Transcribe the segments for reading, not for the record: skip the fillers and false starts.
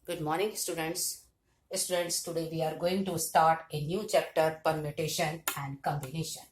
Good morning, students. Students, today we are going to start a new chapter, permutation and combination.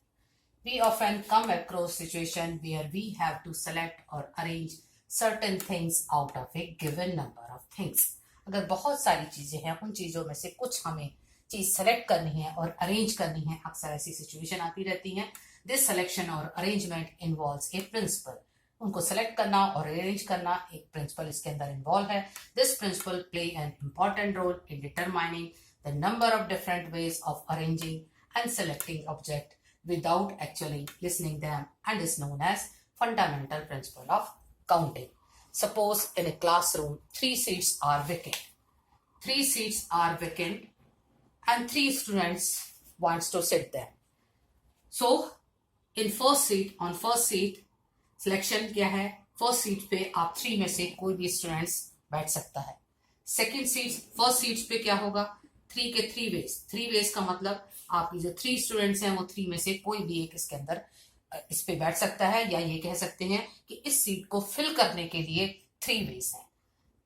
We often come across situation where we have to select or arrange certain things out of a given number of things. अगर बहुत सारी चीजें हैं, उन चीजों में से कुछ हमें चीज सेलेक्ट करनी है और अरेंज करनी है, अक्सर ऐसी सिचुएशन आती रहती है. दिस सिलेक्शन और अरेंजमेंट इन्वॉल्व्स ए प्रिंसिपल. उनको सेलेक्ट करना और अरेंज करना एक प्रिंसिपल इसके अंदर इन्वॉल्व है. This principle play an important role in determining the number of different ways of arranging and selecting object without actually listening them and is known as fundamental principle of counting. Suppose in a classroom 3 seats are vacant. 3 seats are vacant and 3 students wants to sit there. So in first seat selection क्या है? First seat पे आप 3 में से कोई भी students बैठ सकता है. सेकंड सीट, फर्स्ट सीट पे क्या होगा? 3 के 3 वेज का मतलब आपकी जो 3 स्टूडेंट्स हैं वो 3 में से कोई भी एक इसके अंदर इस पे बैठ सकता है, या ये कह सकते हैं कि इस सीट को फिल करने के लिए 3 वेज हैं.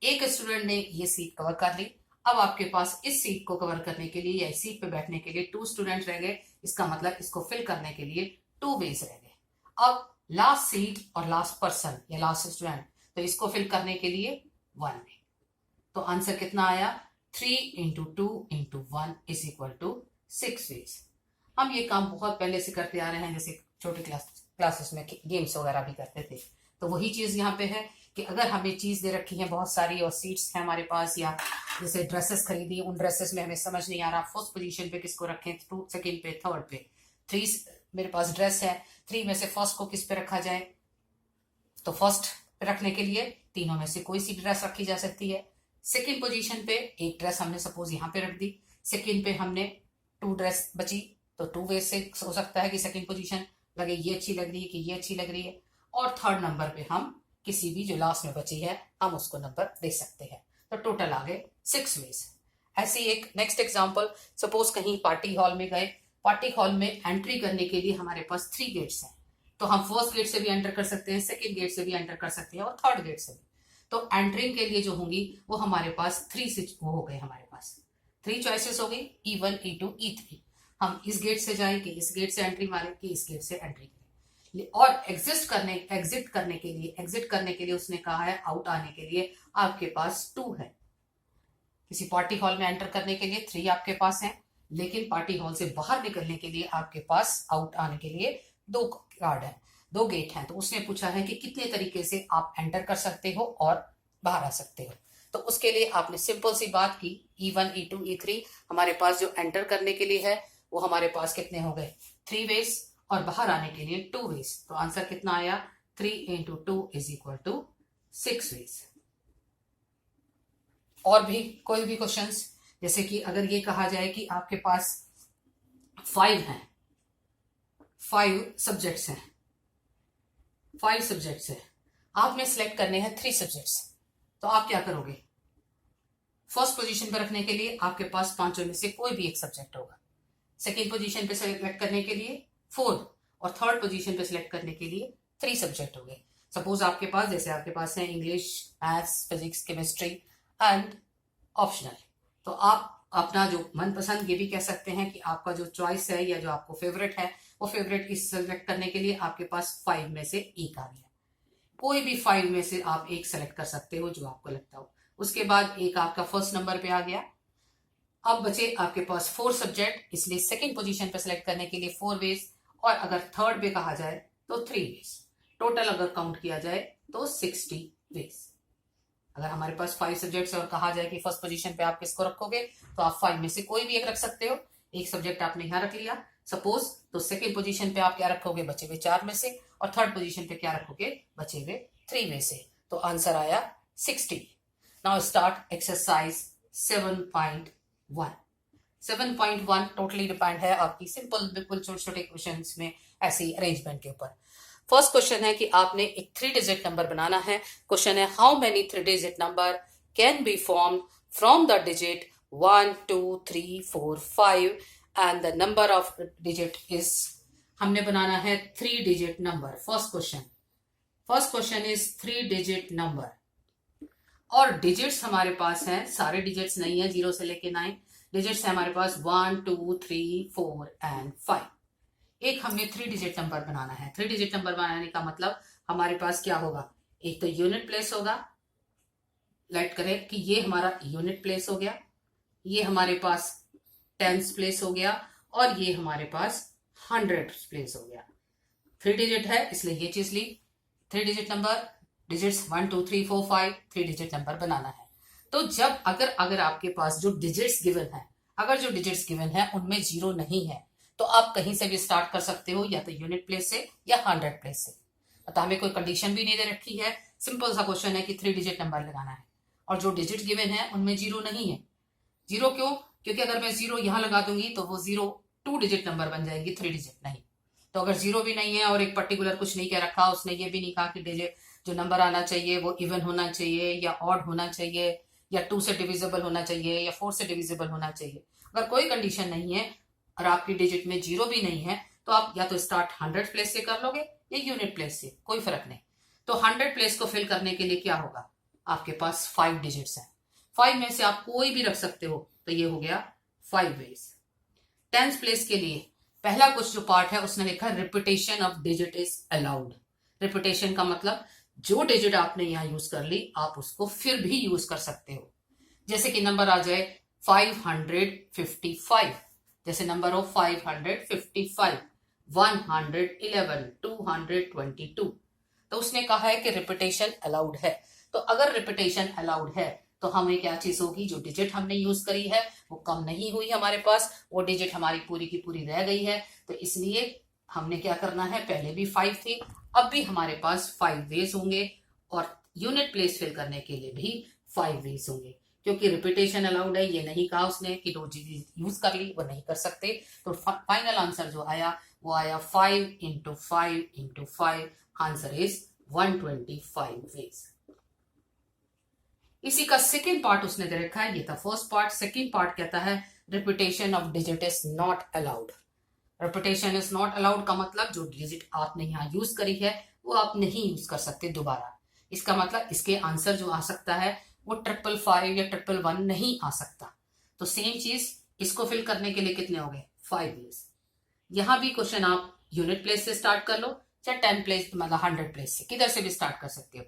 एक स्टूडेंट ने ये सीट कवर कर ली. अब आपके पास इस सीट को कवर करने के लिए या इस सीट पे बैठने के लिए 2 स्टूडेंट रह गए. इसका मतलब इसको फिल करने के लिए 2 वेज रह गए. अब लास्ट सीट और लास्ट पर्सन या लास्ट स्टूडेंट, तो इसको फिल करने के लिए 1 वे. तो आंसर कितना आया? 3 into 2 into 1 is equal to 6 ways. हम ये काम बहुत पहले से करते आ रहे हैं, जैसे छोटे क्लासेस में गेम्स वगैरह भी करते थे. तो वही चीज यहाँ पे है कि अगर हमें चीज दे रखी है बहुत सारी और सीट्स हैं हमारे पास, या जैसे ड्रेसेस खरीदी, उन ड्रेसेस में हमें समझ नहीं आ रहा फर्स्ट पोजीशन पे किसको रखें, सेकंड पे, थर्ड पे. 3 मेरे पास ड्रेस है, 3 में से फर्स्ट को किस पे रखा जाए? तो फर्स्ट पे रखने के लिए तीनों में से कोई सी ड्रेस रखी जा सकती है. सेकंड पोजीशन पे एक ड्रेस हमने सपोज यहाँ पे रख दी. सेकंड पे हमने 2 ड्रेस बची, तो 2 वे से हो सकता है कि सेकंड पोजीशन लगे ये अच्छी लग रही है कि ये अच्छी लग रही है. और थर्ड नंबर पे हम किसी भी जो लास्ट में बची है हम उसको नंबर दे सकते हैं. तो टोटल आ गए 6 वेज. ऐसे एक नेक्स्ट एग्जाम्पल, सपोज कहीं पार्टी हॉल में गए. पार्टी हॉल में एंट्री करने के लिए हमारे पास 3 गेट्स हैं. तो हम फर्स्ट गेट से भी एंटर कर सकते हैं, सेकंड गेट से भी एंटर कर सकते हैं और थर्ड गेट से भी. तो एंट्रिंग के लिए जो होंगी वो हमारे पास 3 वो हो गए. हमारे पास 3 चॉइसेस हो गई, E1, E2, E3. हम इस गेट से जाए कि इस गेट से एंट्री मारे कि इस गेट से एंट्री करें. और एग्जिट करने के लिए उसने कहा है आउट आने के लिए आपके पास 2 है. किसी पार्टी हॉल में एंटर करने के लिए 3 आपके पास है, लेकिन पार्टी हॉल से बाहर निकलने के लिए आपके पास आउट आने के लिए 2 कार्ड है, 2 गेट हैं. तो उसने पूछा है कि कितने तरीके से आप एंटर कर सकते हो और बाहर आ सकते हो. तो उसके लिए आपने सिंपल सी बात की, E1, E2, E3 हमारे पास जो एंटर करने के लिए है वो हमारे पास कितने हो गए? 3 वेज, और बाहर आने के लिए 2 वेज. तो आंसर कितना आया? 3 into 2 is equal to 6 ways. और भी कोई भी क्वेश्चंस, जैसे कि अगर ये कहा जाए कि आपके पास 5 हैं, 5 सब्जेक्ट्स हैं, 5 सब्जेक्ट्स हैं, आपने सिलेक्ट करने हैं 3 सब्जेक्ट्स. तो आप क्या करोगे? फर्स्ट पोजीशन पर रखने के लिए आपके पास 5 में से कोई भी एक सब्जेक्ट होगा. सेकेंड पोजीशन पे सिलेक्ट करने के लिए 4, और थर्ड पोजीशन पे सिलेक्ट करने के लिए 3 सब्जेक्ट हो गए. सपोज आपके पास, जैसे आपके पास है English, maths, physics, chemistry and optional. तो आप अपना जो मनपसंद, ये भी कह सकते हैं कि आपका जो चॉइस है या जो आपको फेवरेट है, वो फेवरेट की सेलेक्ट करने के लिए आपके पास 5 में से एक आ गया. कोई भी 5 में से आप एक सेलेक्ट कर सकते हो जो आपको लगता हो. उसके बाद एक आपका फर्स्ट नंबर पे आ गया. अब बचे आपके पास 4 सब्जेक्ट, इसलिए सेकंड पोजीशन पे सिलेक्ट करने के लिए 4 वेज, और अगर थर्ड पे कहा जाए तो 3 वेज. टोटल अगर काउंट किया जाए तो 60 वेज. अगर हमारे पास 5 सब्जेक्ट्स और कहा जाए कि फर्स्ट पोजीशन पे आप किसको रखोगे, तो आप 5 में से कोई भी एक रख सकते हो. एक सब्जेक्ट आपने यहाँ रख लिया सपोज, तो सेकंड पोजीशन पे आप क्या रखोगे? बचे हुए 4 में से. और थर्ड पोजीशन पे क्या रखोगे? बचे हुए 3 में से. तो आंसर आया 60. Now start exercise 7.1. 7.1 totally depend है आपकी सिंपल बिल्कुल छोटे छोटे क्वेश्चन में ऐसी अरेंजमेंट के ऊपर. फर्स्ट क्वेश्चन है कि आपने एक 3 डिजिट नंबर बनाना है. क्वेश्चन है how many 3 digit number can be form from the digit 1, 2, 3, 4, 5 and the number of digit is. हमने बनाना है 3 digit number. First question is 3 digit number. और डिजिट्स हमारे पास हैं, सारे डिजिट्स नहीं है 0 से लेके 9, डिजिट्स है हमारे पास 1 2 3 4 एंड 5। एक हमें 3 डिजिट नंबर बनाना है। 3 डिजिट नंबर बनाने का मतलब हमारे पास क्या होगा, एक तो यूनिट प्लेस होगा, लाइट करें कि ये हमारा यूनिट प्लेस हो गया, ये हमारे पास टेंस प्लेस हो गया, और ये हमारे पास 100 प्लेस हो गया। 3 डिजिट है इसलिए ये चीज ली। 3 digit number, digits 1 2 3 4 5, 3 digit number बनाना है। तो जब अगर आपके पास जो डिजिट्स गिवन है, अगर जो डिजिट्स गिवन है उनमें 0 नहीं है, तो आप कहीं से भी स्टार्ट कर सकते हो, या तो यूनिट प्लेस से या 100 प्लेस से। तो हमें कोई कंडीशन भी नहीं दे रखी है, सिंपल सा क्वेश्चन है कि 3 डिजिट नंबर लगाना है, और जो डिजिट गिवन है उनमें 0 नहीं है। 0 क्यों? क्योंकि अगर मैं 0 यहां लगा दूंगी तो वो 0 2 डिजिट नंबर बन जाएंगी, 3 डिजिट नहीं। तो अगर 0 भी नहीं है और एक पर्टिकुलर कुछ नहीं कह रखा, उसने ये भी नहीं कहा कि डिजिट जो नंबर आना चाहिए वो इवन होना चाहिए या ऑड होना चाहिए या 2 से डिविजिबल होना चाहिए या 4 से डिविजिबल होना चाहिए, अगर कोई कंडीशन नहीं है और आपकी डिजिट में 0 भी नहीं है, तो आप या तो स्टार्ट 100 प्लेस से कर लोगे या यूनिट प्लेस से, कोई फर्क नहीं। तो 100 प्लेस को फिल करने के लिए क्या होगा, आपके पास 5 डिजिट्स हैं, 5 में से आप कोई भी रख सकते हो, तो ये हो गया 5 वेज। 10th प्लेस के लिए पहला कुछ जो पार्ट है उसने लिखा repetition of digit is allowed. Repetition का मतलब जो डिजिट आपने यहां यूज कर ली आप उसको फिर भी यूज कर सकते हो। जैसे कि नंबर आ जाए 555, जैसे नंबर हो 555, 111, 222, तो उसने कहा है कि रिपीटेशन अलाउड है। तो अगर रिपीटेशन अलाउड है तो हमें क्या चीज होगी, जो डिजिट हमने यूज करी है वो कम नहीं हुई हमारे पास, वो डिजिट हमारी पूरी की पूरी रह गई है। तो इसलिए हमने क्या करना है, पहले भी 5 थी, अब भी हमारे पास 5 वेज होंगे, और यूनिट प्लेस फिल करने के लिए भी 5 वेज होंगे। क्योंकि रिपीटेशन अलाउड है, ये नहीं कहा उसने कि दो चीज यूज कर ली, वो नहीं कर सकते। तो फाइनल आंसर जो आया वो आया 5 into 5 into 5, answer is 125 ways. इसी का सेकेंड पार्ट उसने दे रखा है, ये था फर्स्ट पार्ट। सेकेंड पार्ट कहता है repetition of digit is not allowed. Repetition is not allowed का मतलब जो डिजिट आपने यहाँ यूज करी है वो आप नहीं यूज कर सकते दोबारा। इसका मतलब इसके आंसर जो आ सकता है वो 555 या 111 नहीं आ सकता। तो सेम चीज इसको फिल करने के लिए कितने हो गए, 5 वेज। यहां भी क्वेश्चन आप यूनिट प्लेस से स्टार्ट कर लो, चाहे 10 प्लेस मतलब 100 प्लेस से, किधर से भी स्टार्ट कर सकते हो।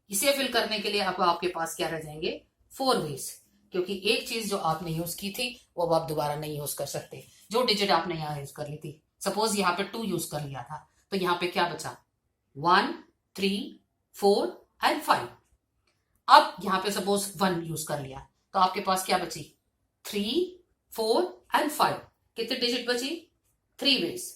इसे फिल करने के लिए आपके पास क्या रह जाएंगे, 4 वेज, क्योंकि एक चीज जो आपने यूज की थी वो अब आप दोबारा नहीं यूज कर सकते। जो डिजिट आपने यहाँ यूज कर ली थी, सपोज यहाँ पे 2 यूज कर लिया था, तो यहाँ पे क्या बचा, 1 3 4 एंड 5। अब यहाँ पे सपोज 1 यूज कर लिया, तो आपके पास क्या बची, 3 4 एंड 5। कितने डिजिट बची, 3 वेज।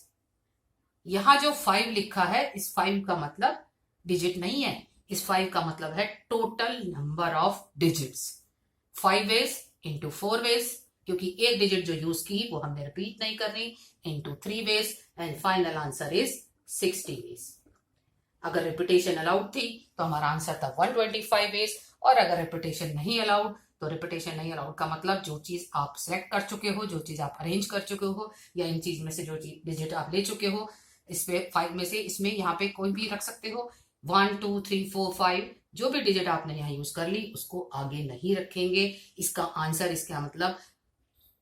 यहां जो 5 लिखा है, इस 5 का मतलब डिजिट नहीं है, इस 5 का मतलब है total number of digits. 5 ways into 4 ways, क्योंकि एक डिजिट जो यूज की वो हमने रिपीट नहीं करनी, into 3 ways, and final answer is 60 ways. अगर रिपीटेशन अलाउड थी तो हमारा आंसर था 125 वेज, और अगर रिपीटेशन नहीं अलाउड, तो रिपीटेशन नहीं अलाउड का मतलब जो चीज आप सिलेक्ट कर चुके हो, जो चीज आप अरेंज कर चुके हो, या इन चीज में से जो चीज डिजिट आप ले चुके हो, इसमें 5 में से इसमें यहाँ पे कोई भी रख सकते हो। 1 2 3 4 5 जो भी डिजिट आपने यहाँ यूज कर ली उसको आगे नहीं रखेंगे। इसका आंसर, इसका मतलब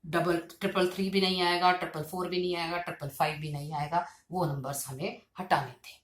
333 भी नहीं आएगा, 444 भी नहीं आएगा, 555 भी नहीं आएगा, वो नंबर्स हमें हटाने थे।